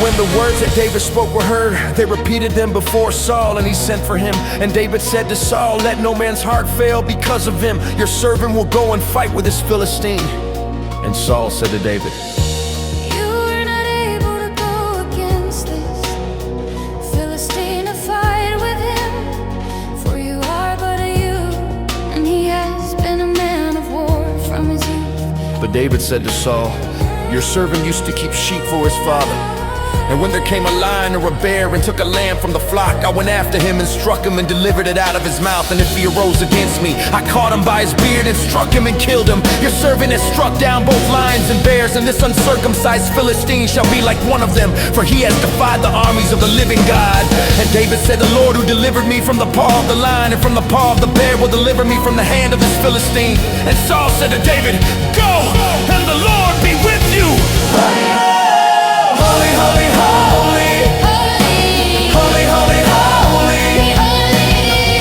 When the words that David spoke were heard, they repeated them before Saul, and he sent for him. And David said to Saul, "Let no man's heart fail because of him. Your servant will go and fight with this Philistine." And Saul said to David, "You are not able to go against this Philistine to fight with him, for you are but a youth, and he has been a man of war from his youth." But David said to Saul, "Your servant used to keep sheep for his father. And when there came a lion or a bear and took a lamb from the flock, I went after him and struck him and delivered it out of his mouth. And if he arose against me, I caught him by his beard and struck him and killed him. Your servant has struck down both lions and bears, and this uncircumcised Philistine shall be like one of them, for he has defied the armies of the living God." And David said, "The Lord who delivered me from the paw of the lion and from the paw of the bear will deliver me from the hand of this Philistine." And Saul said to David, "Go, and the Lord be with you." Holy, holy, holy. Holy, holy, holy.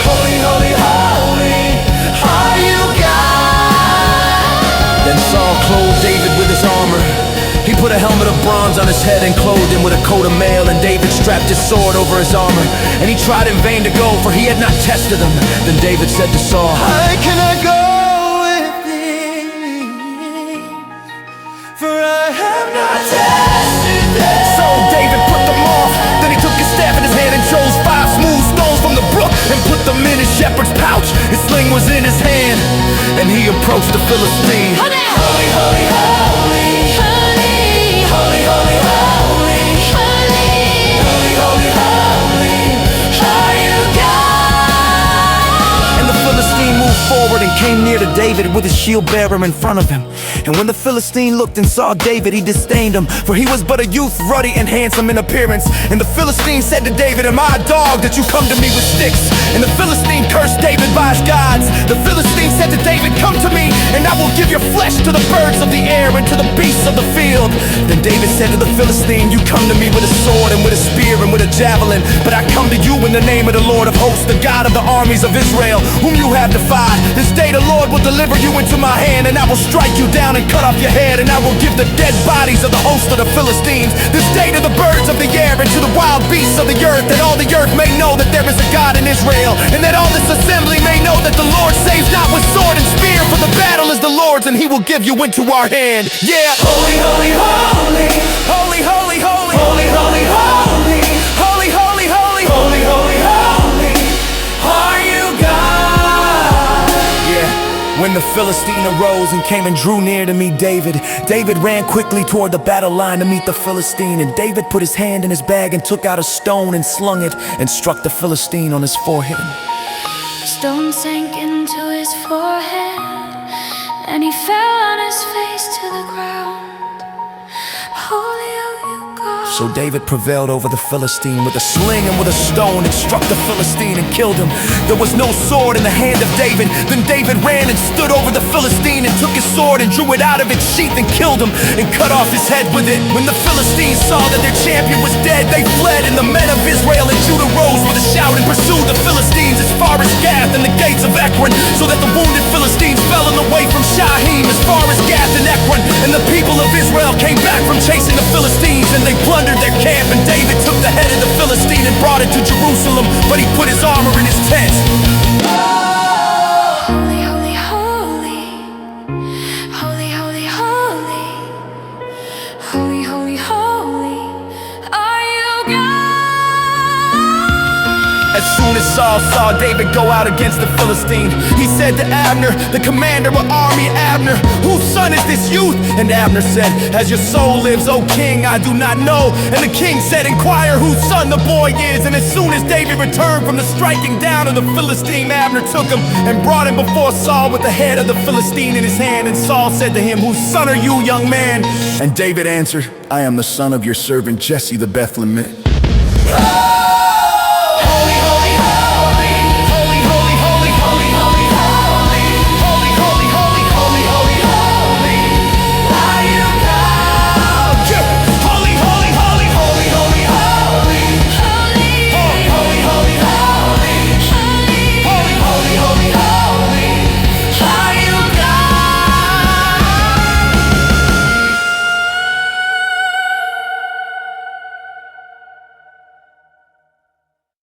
Holy, holy, holy are you, God. Then Saul clothed David with his armor. He put a helmet of bronze on his head and clothed him with a coat of mail, and David strapped his sword over his armor. And he tried in vain to go, for he had not tested him. Then David said to Saul, "How can I go with thee? For I have not tested them." So David put them off. Then he took his staff in his hand and chose 5 smooth stones from the brook and put them in his shepherd's pouch. His sling was in his hand, and he approached the Philistine. Holy, holy, holy. Holy, holy, holy. Holy, holy, holy are you, God. And the Philistine moved forward and came near to David with his shield bearer in front of him. And when the Philistine looked and saw David, he disdained him, for he was but a youth, ruddy and handsome in appearance. And the Philistine said to David, "Am I a dog that you come to me with sticks?" And the Philistine cursed David by his gods. The Philistine said to David, "Come to me, and I will give your flesh to the birds of the air and to the beasts of the field." Then David said to the Philistine, "You come to me with a sword and with a spear and with a javelin, but I come to you in the name of the Lord of hosts, the God of the armies of Israel, whom you have defied. This day the Lord will deliver you into my hand, and I will strike you down and cut off your head, and I will give the dead bodies of the host of the Philistines this day to the birds of the air and to the wild beasts of the earth, that all the earth may know that there is a God in Israel, and that all this assembly may know that the Lord saves not with sword and spear, for the battle is the Lord's, and he will give you into our hand." Yeah. Holy, holy, holy. Holy, holy, holy. Holy, holy, holy. Holy, holy, holy. Holy, holy, holy are you, God. Yeah. When the Philistine arose and came and drew near to meet David, David ran quickly toward the battle line to meet the Philistine. And David put his hand in his bag and took out a stone and slung it and struck the Philistine on his forehead. Stone sank into his forehead, and he fell on his face to the ground. Holy are you, God. So David prevailed over the Philistine with a sling and with a stone, and struck the Philistine and killed him. There was no sword in the hand of David. Then David ran and stood over the Philistine and took his sword and drew it out of its sheath and killed him and cut off his head with it. When the Philistines saw that their champion was dead, they fled, and the men of Israel and Judah rose with a shout and pursued the Philistines as far as Gath and the gates of Ekron, so that the wounded Philistines fell in the way from Shahim as far as Gath and Ekron. And the people of Israel came back from chasing the Philistines, and they plundered their camp. And David took the head of the Philistine and brought it to Jerusalem, but he put his armor in his tent. Holy, holy, holy. Holy, holy, holy. Holy, holy, holy are you, God. As soon as Saul saw David go out against the Philistine, he said to Abner, the commander of army, "Abner, whose son is this youth?" And Abner said, "As your soul lives, O king, I do not know." And the king said, "Inquire whose son the boy is." And as soon as David returned from the striking down of the Philistine, Abner took him and brought him before Saul with the head of the Philistine in his hand. And Saul said to him, "Whose son are you, young man?" And David answered, "I am the son of your servant Jesse the Bethlehemite." Oh!